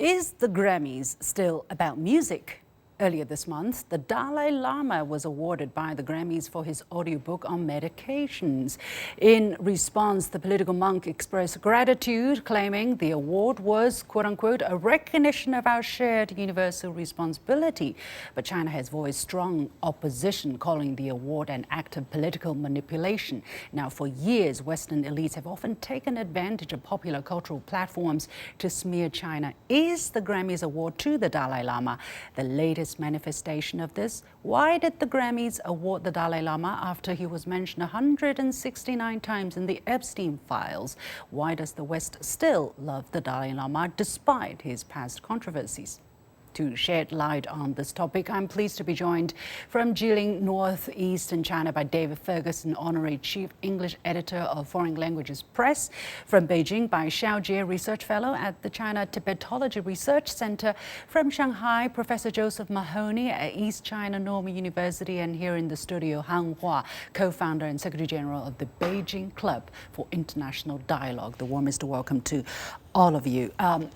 Is the Grammys still about music? Earlier this month, the Dalai Lama was awarded by the Grammys for his audiobook on medications. In response, the political monk expressed gratitude, claiming the award was, quote-unquote, a recognition of our shared universal responsibility. But China has voiced strong opposition, calling the award an act of political manipulation. Now, for years, Western elites have often taken advantage of popular cultural platforms to smear China. Is the Grammys award to the Dalai Lama the latest manifestation of this? Why did the Grammys award the Dalai Lama after he was mentioned 169 times in the Epstein files? Why does the West still love the Dalai Lama despite his past controversies? To shed light on this topic, I'm pleased to be joined from Jilin, northeastern China, by David Ferguson, Honorary Chief English Editor of Foreign Languages Press; from Beijing by Xiao Jie, Research Fellow at the China Tibetology Research Center; from Shanghai, Professor Josef Mahoney at East China Normal University; and here in the studio, Han Hua, co-founder and Secretary General of the Beijing Club for International Dialogue. The warmest welcome to all of you.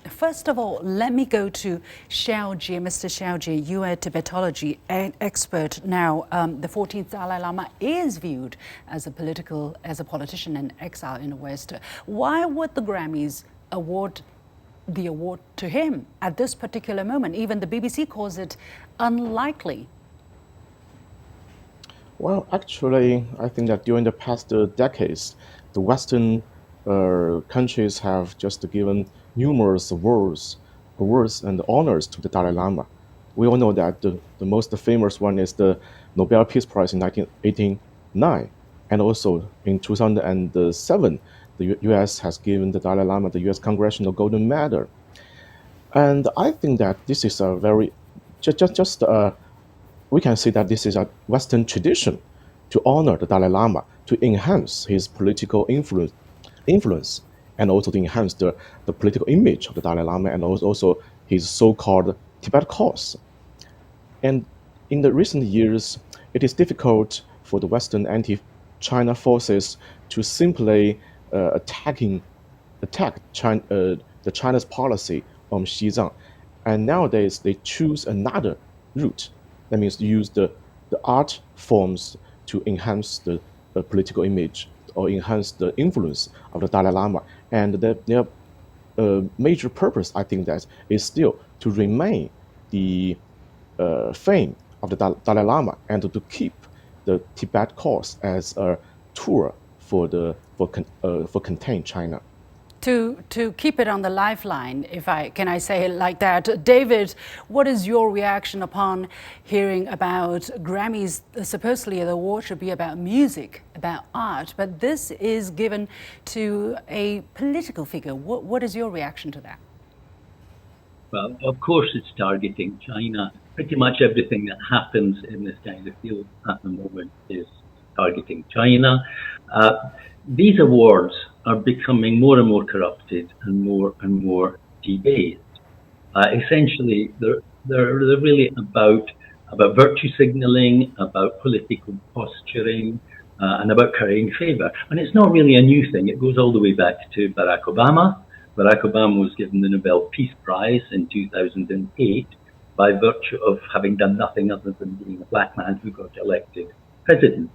First of all, let me go to Xiao Jie. Mr. Xiao Jie, you are a Tibetology expert. Now, the 14th Dalai Lama is viewed as a politician in exile in the West. Why would the Grammys award the award to him at this particular moment? Even the BBC calls it unlikely. Well, actually, I think that during the past decades, the Western countries have just given numerous awards and honors to the Dalai Lama. We all know that the most famous one is the Nobel Peace Prize in 1989, and also in 2007, the U.S. has given the Dalai Lama the U.S. Congressional Golden Medal. And I think that this is a very we can say that this is a Western tradition to honor the Dalai Lama, to enhance his political influence, and also to enhance the political image of the Dalai Lama, and also his so-called Tibet cause. And in the recent years, it is difficult for the Western anti-China forces to simply attack China's policy on Xizang. And nowadays, they choose another route. That means use the art forms to enhance the political image or enhance the influence of the Dalai Lama. And their major purpose, I think, that is still to remain the fame of the Dalai Lama and to keep the Tibet cause as a tool for contain China. To keep it on the lifeline, can I say it like that? David, what is your reaction upon hearing about Grammys? Supposedly the award should be about music, about art, but this is given to a political figure. What is your reaction to that? Well, of course it's targeting China. Pretty much everything that happens in this kind of field at the moment is targeting China. These awards are becoming more and more corrupted and more debased. Essentially, they're really about virtue signaling, about political posturing, and about currying favor. And it's not really a new thing. It goes all the way back to Barack Obama. Barack Obama was given the Nobel Peace Prize in 2008 by virtue of having done nothing other than being a black man who got elected president.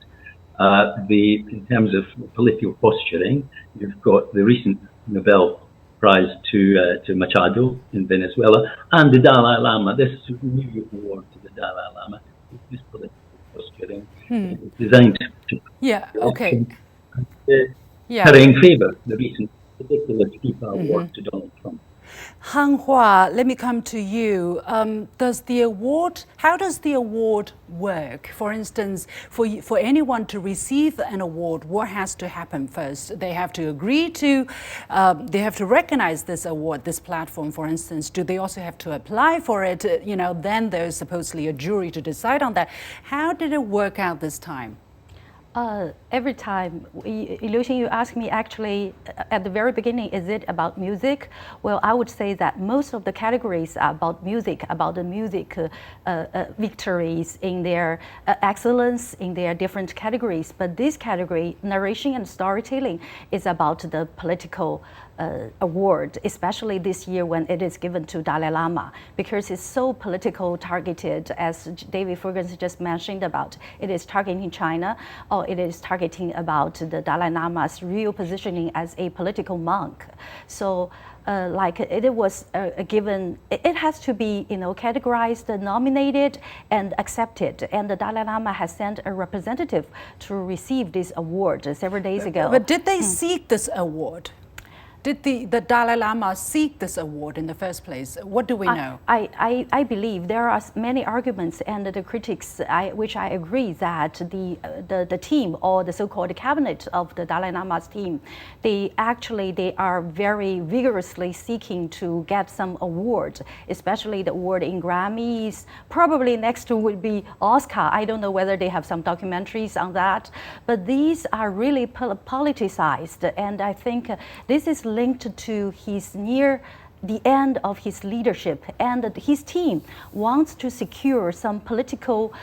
In terms of political posturing, you've got the recent Nobel Prize to Machado in Venezuela, and the Dalai Lama. This is a new award to the Dalai Lama. This political posturing is designed to currying favor. The recent ridiculous FIFA award to Donald Trump. Han Hua, let me come to you. How does the award work? For instance, for anyone to receive an award, what has to happen first? They have to agree to, they have to recognize this award, this platform, for instance. Do they also have to apply for it? Then there's supposedly a jury to decide on that. How did it work out this time? Every time, Liu-Xin, you ask me actually at the very beginning, is it about music? Well, I would say that most of the categories are about music, about the music victories in their excellence in their different categories. But this category, narration and storytelling, is about the political award, especially this year when it is given to Dalai Lama, because it's so political targeted, as David Ferguson just mentioned about. It is targeting China, or it is targeting about the Dalai Lama's real positioning as a political monk. So like it was given, it has to be categorized, nominated, and accepted. And the Dalai Lama has sent a representative to receive this award several days ago. But did they seek this award? Did the Dalai Lama seek this award in the first place? What do we know? I believe there are many arguments, and the critics, which I agree, that the team, or the so-called cabinet of the Dalai Lama's team, they are very vigorously seeking to get some awards, especially the award in Grammys. Probably next would be Oscar. I don't know whether they have some documentaries on that, but these are really politicized, and I think this is linked to his near the end of his leadership, and his team wants to secure some political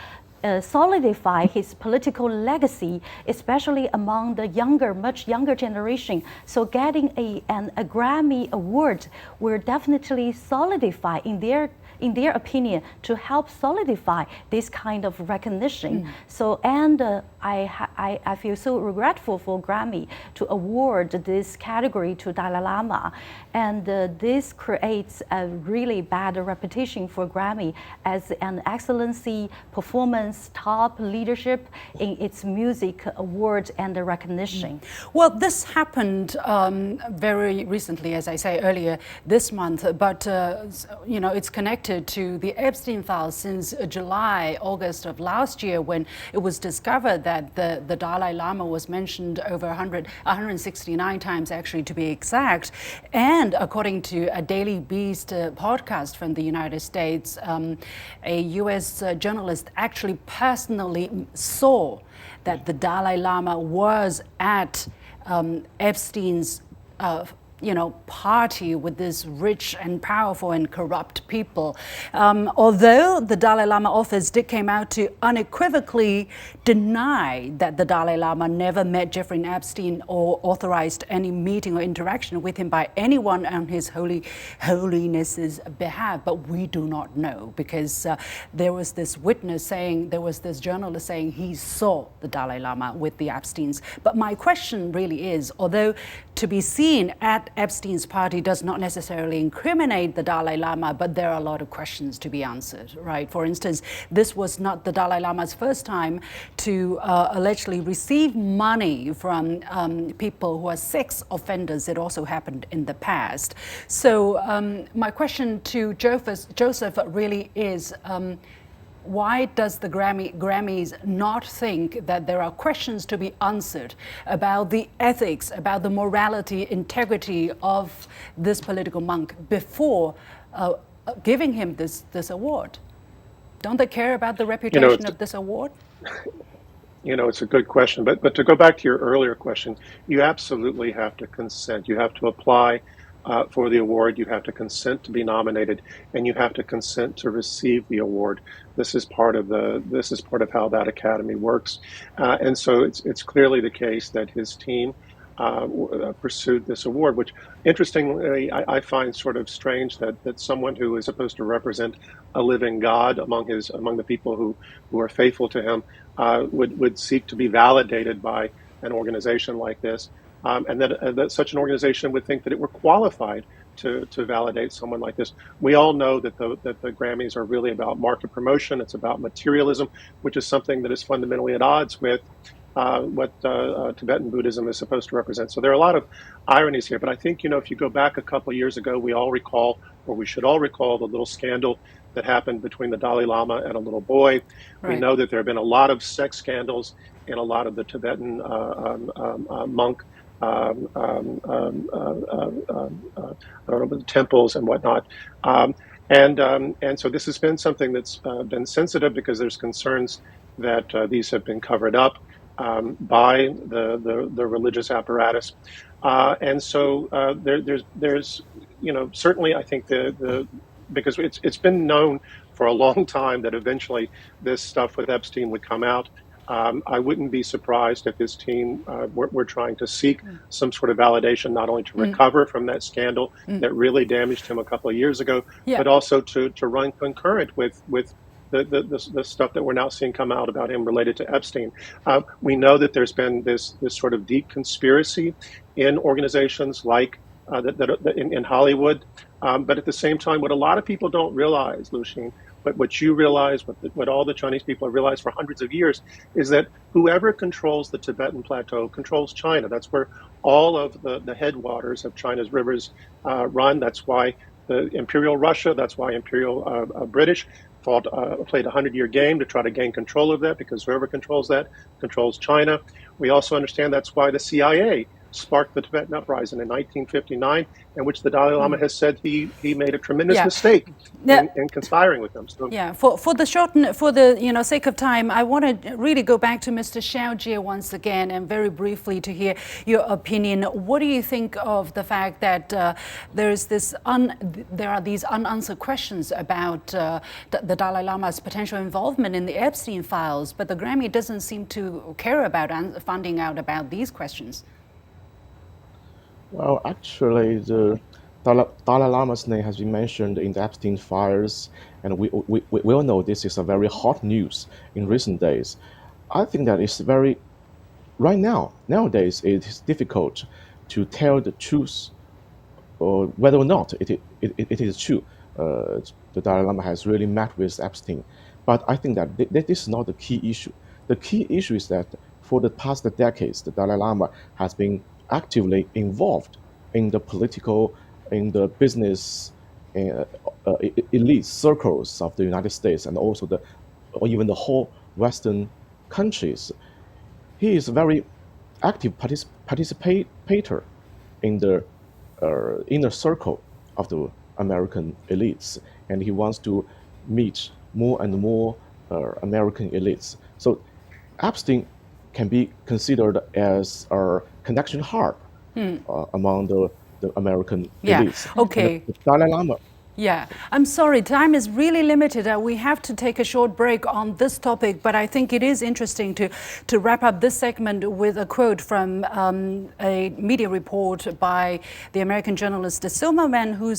solidify his political legacy, especially among the much younger generation. So getting a Grammy award will definitely solidify in their opinion, to help solidify this kind of recognition. So, and I feel so regretful for Grammy to award this category to Dalai Lama, and this creates a really bad reputation for Grammy as an excellency, performance, top leadership in its music award and the recognition. Well, this happened very recently, as I say earlier this month, but it's connected to the Epstein files since July, August of last year, when it was discovered that the Dalai Lama was mentioned over 169 times, actually, to be exact. And according to a Daily Beast podcast from the United States, a U.S. journalist actually personally saw that the Dalai Lama was at Epstein's party with this rich and powerful and corrupt people. Although the Dalai Lama office came out to unequivocally deny that the Dalai Lama never met Jeffrey Epstein or authorized any meeting or interaction with him by anyone on his holiness's behalf. But we do not know, because there was this journalist saying he saw the Dalai Lama with the Epsteins. But my question really is, although to be seen at Epstein's party does not necessarily incriminate the Dalai Lama, but there are a lot of questions to be answered, right? For instance, this was not the Dalai Lama's first time to allegedly receive money from people who are sex offenders. It also happened in the past. So my question to Joseph really is, why does the Grammys not think that there are questions to be answered about the ethics, about the morality, integrity of this political monk before giving him this award? Don't they care about the reputation of this award? It's a good question. But to go back to your earlier question, you absolutely have to consent. You have to apply for the award. You have to consent to be nominated, and you have to consent to receive the award. This is part of how that academy works, and so it's clearly the case that his team pursued this award, which interestingly I find sort of strange that someone who is supposed to represent a living God among the people who are faithful to him would seek to be validated by an organization like this. And that such an organization would think that it were qualified to validate someone like this. We all know that the Grammys are really about market promotion. It's about materialism, which is something that is fundamentally at odds with what Tibetan Buddhism is supposed to represent. So there are a lot of ironies here. But I think, if you go back a couple of years ago, we should all recall the little scandal that happened between the Dalai Lama and a little boy. Right. We know that there have been a lot of sex scandals in a lot of the Tibetan monk temples and whatnot, and so this has been something that's been sensitive because there's concerns that these have been covered up. by the religious apparatus. And so there's certainly I think because it's been known for a long time that eventually this stuff with Epstein would come out. I wouldn't be surprised if his team were trying to seek some sort of validation, not only to recover from that scandal that really damaged him a couple of years ago, but also to run concurrent with the stuff that we're now seeing come out about him related to Epstein. We know that there's been this sort of deep conspiracy in organizations like in Hollywood. But at the same time, what a lot of people don't realize, Lucian, but what you realize, what all the Chinese people have realized for hundreds of years, is that whoever controls the Tibetan Plateau controls China. That's where all of the headwaters of China's rivers run. That's why the Imperial Russia, that's why Imperial British played a 100-year game to try to gain control of that, because whoever controls that controls China. We also understand that's why the CIA sparked the Tibetan uprising in 1959, in which the Dalai Lama has said he made a tremendous mistake in conspiring with them. So, for the sake of time, I want to really go back to Mr. Xiao Jie once again, and very briefly to hear your opinion. What do you think of the fact that there are these unanswered questions about the Dalai Lama's potential involvement in the Epstein files, but the Grammy doesn't seem to care about finding out about these questions? Well, actually, the Dalai Lama's name has been mentioned in the Epstein files, and we all know this is a very hot news in recent days. I think that it's nowadays it is difficult to tell the truth, or whether or not it is true. The Dalai Lama has really met with Epstein, but I think that this is not the key issue. The key issue is that for the past decades, the Dalai Lama has been actively involved in the political, in the business, elite circles of the United States, and also or even the whole Western countries. He is a very active participator in the inner circle of the American elites, and he wants to meet more and more American elites. So Epstein can be considered as a connection hub among the American elites. Okay. And the Dalai Lama. Yeah, I'm sorry, time is really limited. We have to take a short break on this topic, but I think it is interesting to wrap up this segment with a quote from a media report by the American journalist Silverman, who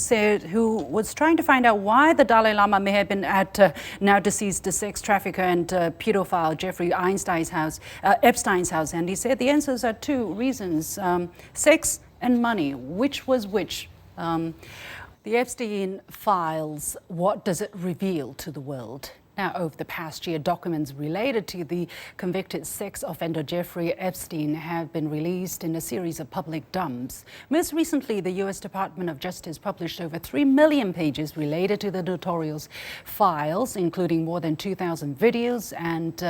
was trying to find out why the Dalai Lama may have been at now deceased sex trafficker and pedophile Jeffrey Epstein's house, and he said the answers are two reasons: sex and money. Which was which? The Epstein files, what does it reveal to the world? Now, over the past year, documents related to the convicted sex offender Jeffrey Epstein have been released in a series of public dumps. Most recently, the U.S. Department of Justice published over 3 million pages related to the notorious files, including more than 2,000 videos and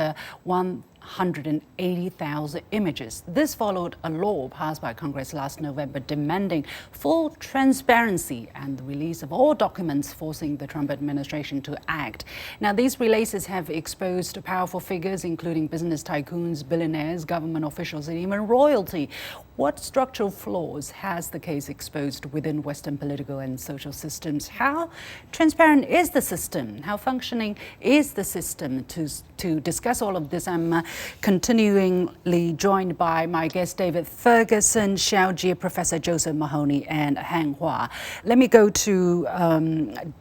180,000 images. This followed a law passed by Congress last November demanding full transparency and the release of all documents, forcing the Trump administration to act. Now, these releases have exposed powerful figures, including business tycoons, billionaires, government officials, and even royalty. What structural flaws has the case exposed within Western political and social systems? How transparent is the system? How functioning is the system? To discuss all of this, I'm continually joined by my guests David Ferguson, Xiao Jie, Professor Josef Mahoney, and Han Hua. Let me go to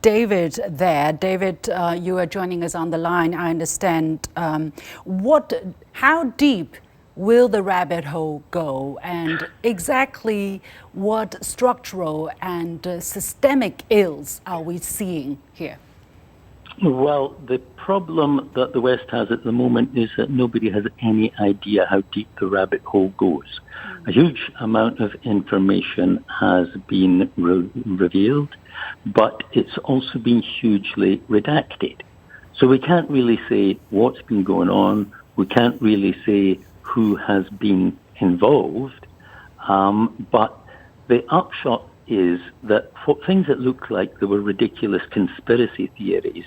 David there. David, you are joining us on the line. I understand. How deep will the rabbit hole go, and exactly what structural and systemic ills are we seeing here? Well, the problem that the West has at the moment is that nobody has any idea how deep the rabbit hole goes. A huge amount of information has been revealed, but it's also been hugely redacted. So we can't really say what's been going on. We can't really say who has been involved. But the upshot is that for things that looked like they were ridiculous conspiracy theories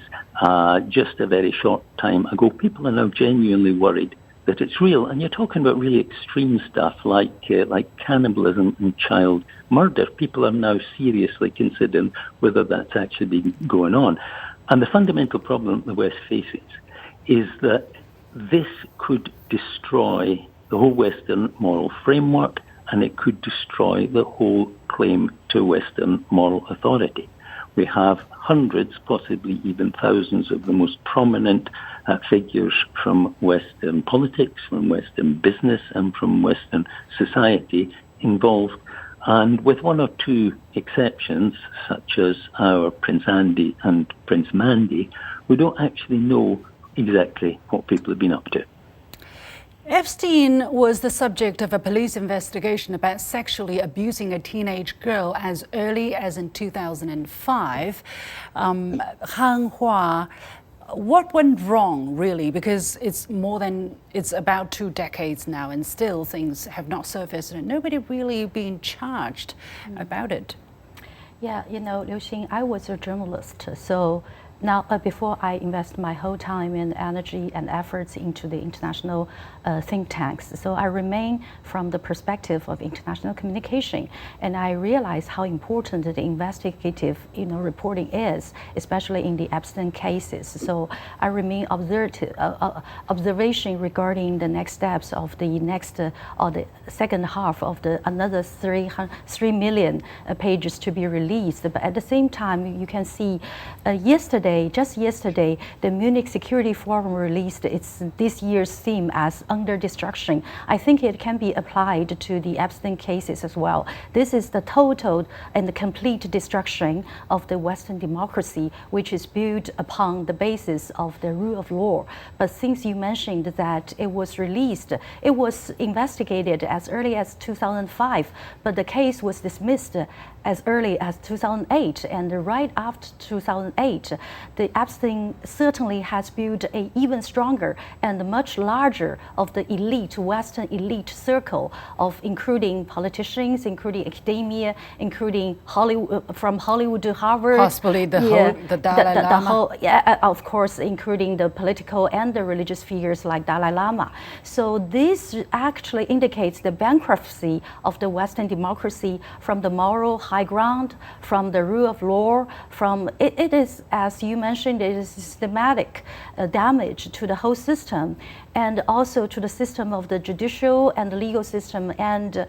just a very short time ago, people are now genuinely worried that it's real. And you're talking about really extreme stuff like cannibalism and child murder. People are now seriously considering whether that's actually been going on. And the fundamental problem the West faces is that this could destroy the whole Western moral framework, and it could destroy the whole claim to Western moral authority. We have hundreds, possibly even thousands of the most prominent figures from Western politics, from Western business, and from Western society involved. And with one or two exceptions, such as our Prince Andy and Prince Mandy, we don't actually know exactly what people have been up to. Epstein was the subject of a police investigation about sexually abusing a teenage girl as early as in 2005. Han Hua, what went wrong, really? Because it's about 2 decades now, and still things have not surfaced, and nobody really been charged about it. Yeah, Liu Xing, I was a journalist, so now, before I invest my whole time and energy and efforts into the international think tanks, so I remain from the perspective of international communication, and I realize how important the investigative, reporting is, especially in the Epstein cases. So I remain observation regarding the next steps of the next or the second half of the another 3 million pages to be released. But at the same time, you can see just yesterday, the Munich Security Forum released this year's theme as under destruction. I think it can be applied to the Epstein cases as well. This is the total and complete destruction of the Western democracy, which is built upon the basis of the rule of law. But since you mentioned that it was released, it was investigated as early as 2005, but the case was dismissed as early as 2008, and right after 2008, the Epstein certainly has built an even stronger and much larger of the elite, Western elite circle of including politicians, including academia, including Hollywood, from Hollywood to Harvard. Possibly the Dalai Lama. Of course, including the political and the religious figures like Dalai Lama. So this actually indicates the bankruptcy of the Western democracy from the moral high ground, from the rule of law, from it is, as you mentioned, it is systematic damage to the whole system, and also to the system of the judicial and the legal system. And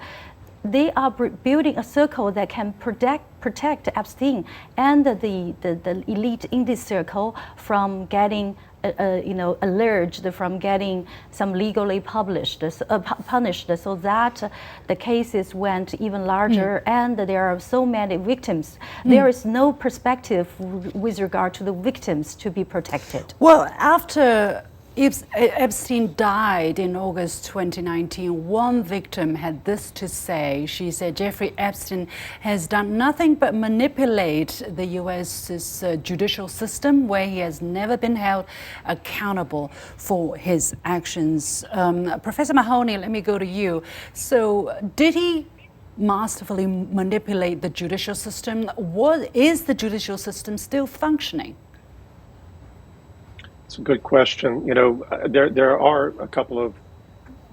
they are building a circle that can protect Epstein and the elite in this circle from getting alleged, from getting some legally punished, so that the cases went even larger, and there are so many victims. There is no perspective with regard to the victims to be protected. Well, after Epstein died in August 2019, one victim had this to say. She said Jeffrey Epstein has done nothing but manipulate the U.S.'s judicial system, where he has never been held accountable for his actions. Professor Mahoney, let me go to you. So did he masterfully manipulate the judicial system? Is the judicial system still functioning? It's a good question. There are a couple of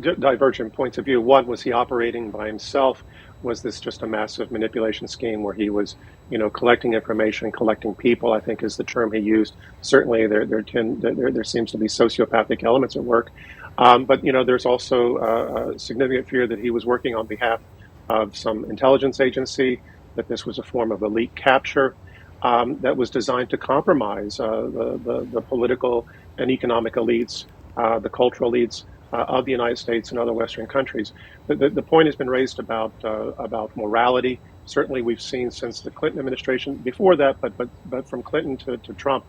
divergent points of view. One, was he operating by himself? Was this just a massive manipulation scheme where he was, collecting information, collecting people, I think is the term he used. Certainly there seems to be sociopathic elements at work. But, there's also a significant fear that he was working on behalf of some intelligence agency, that this was a form of elite capture. That was designed to compromise the political and economic elites, the cultural elites of the United States and other Western countries. The point has been raised about morality. Certainly, we've seen since the Clinton administration, before that, but from Clinton to Trump,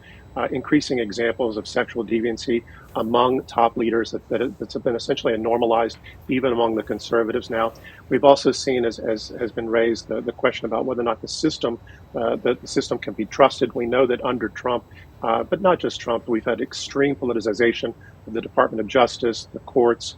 increasing examples of sexual deviancy among top leaders that's been essentially normalized even among the conservatives now. We've also seen, as has been raised, the question about whether or not the system can be trusted. We know that under Trump, but not just Trump, we've had extreme politicization of the Department of Justice, the courts,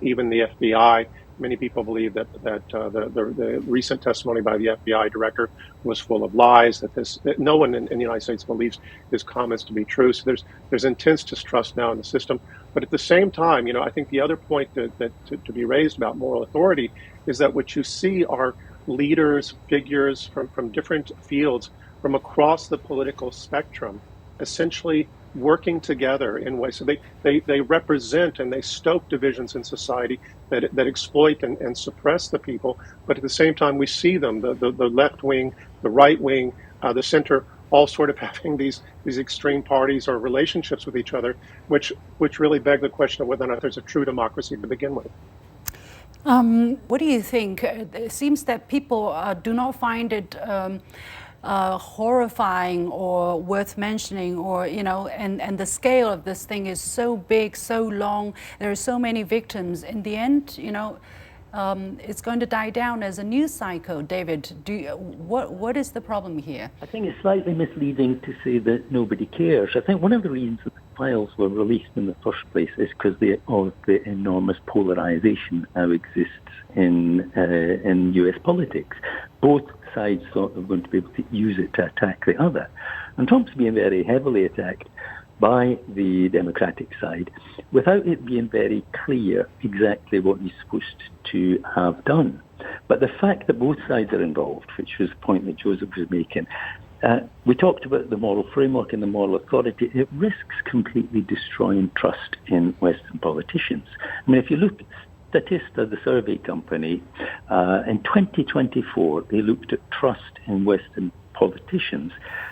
even the FBI. Many people believe that the recent testimony by the FBI director was full of lies. That no one in the United States believes his comments to be true. So there's intense distrust now in the system. But at the same time, I think the other point to be raised about moral authority is that what you see are leaders, figures from different fields from across the political spectrum, essentially working together in ways. So they represent and they stoke divisions in society that exploit and suppress the people. But at the same time, we see them, the left wing, the right wing, the center, all sort of having these extreme parties or relationships with each other, which really beg the question of whether or not there's a true democracy to begin with. What do you think? It seems that people do not find it horrifying or worth mentioning, or and the scale of this thing is so big, so long. There are so many victims. In the end, it's going to die down as a news cycle. David, what is the problem here? I think it's slightly misleading to say that nobody cares. I think one of the reasons that the files were released in the first place is because of the enormous polarization now exists in US politics. Both sides thought they were going to be able to use it to attack the other. And Trump's being very heavily attacked by the Democratic side without it being very clear exactly what he's supposed to have done. But the fact that both sides are involved, which was the point that Joseph was making, we talked about the moral framework and the moral authority. It risks completely destroying trust in Western politicians. I mean, if you look at Statista, the survey company, in 2024, they looked at trust in Western politicians,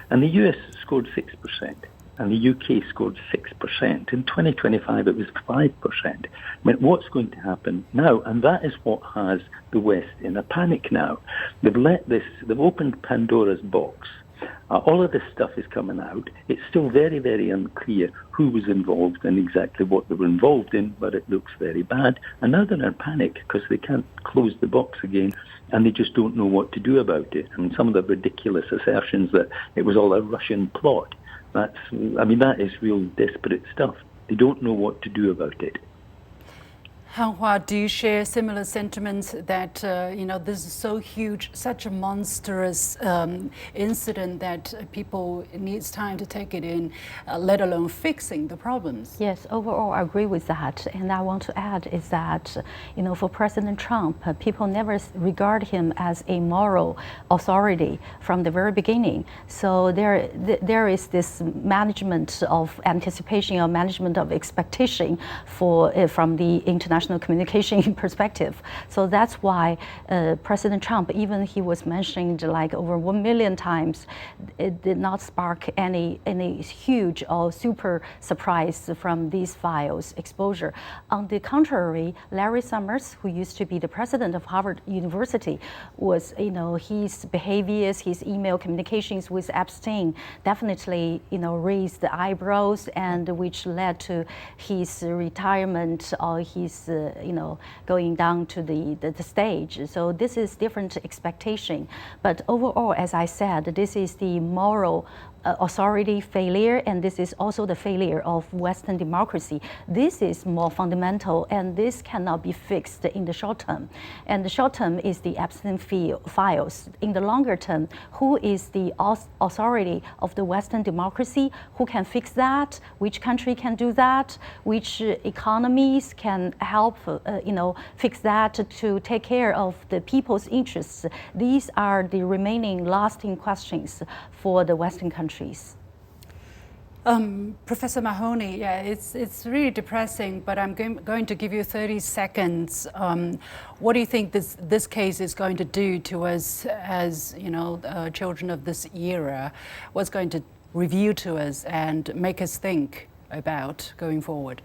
and the US scored 6%, and the UK scored 6%. In 2025, it was 5%. I mean, what's going to happen now? And that is what has the West in a panic now. They've opened Pandora's box. All of this stuff is coming out. It's still very, very unclear who was involved and exactly what they were involved in, but it looks very bad. And now they're in panic because they can't close the box again, and they just don't know what to do about it. I mean, some of the ridiculous assertions that it was all a Russian plot, that is real desperate stuff. They don't know what to do about it. Hanghua, do you share similar sentiments that this is so huge, such a monstrous incident that people needs time to take it in, let alone fixing the problems? Yes, overall I agree with that. And I want to add is that, for President Trump, people never regard him as a moral authority from the very beginning. So there is this management of anticipation or management of expectation from the international communication perspective. So that's why President Trump, even he was mentioned like over 1 million times, it did not spark any huge or super surprise from these files exposure. On the contrary, Larry Summers, who used to be the president of Harvard University, was, his behaviors, his email communications with Epstein definitely, raised the eyebrows, and which led to his retirement or his going down to the stage. So this is different expectation. But overall, as I said, this is the moral authority failure, and this is also the failure of Western democracy. This is more fundamental, and this cannot be fixed in the short term. And the short term is the Epstein files. In the longer term, who is the authority of the Western democracy? Who can fix that? Which country can do that? Which economies can help, fix that to take care of the people's interests? These are the remaining lasting questions for the Western countries. Professor Mahoney, yeah, it's really depressing, but I'm going to give you 30 seconds. What do you think this case is going to do to us as children of this era? What's going to reveal to us and make us think about going forward?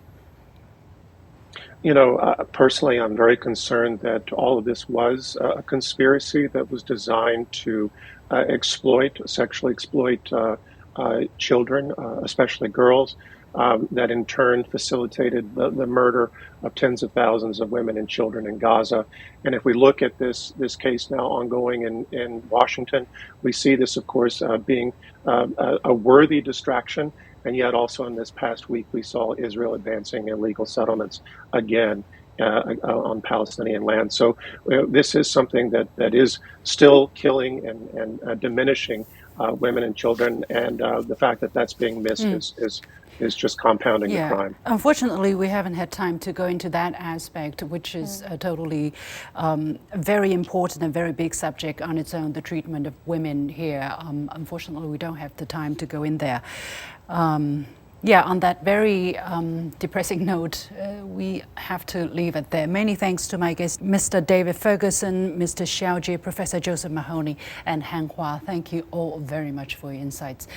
Personally, I'm very concerned that all of this was a conspiracy that was designed to sexually exploit children, especially girls, that in turn facilitated the murder of tens of thousands of women and children in Gaza. And if we look at this case now ongoing in Washington, we see this, of course, being a worthy distraction. And yet also in this past week, we saw Israel advancing illegal settlements again. on Palestinian land. So this is something that is still killing and diminishing women and children, and the fact that that's being missed is just compounding the crime. Unfortunately, we haven't had time to go into that aspect, which is a totally very important and very big subject on its own, the treatment of women here. Unfortunately, we don't have the time to go in there. Yeah, on that very depressing note, we have to leave it there. Many thanks to my guests, Mr. David Ferguson, Mr. Xiao Jie, Professor Joseph Mahoney, and Han Hua. Thank you all very much for your insights.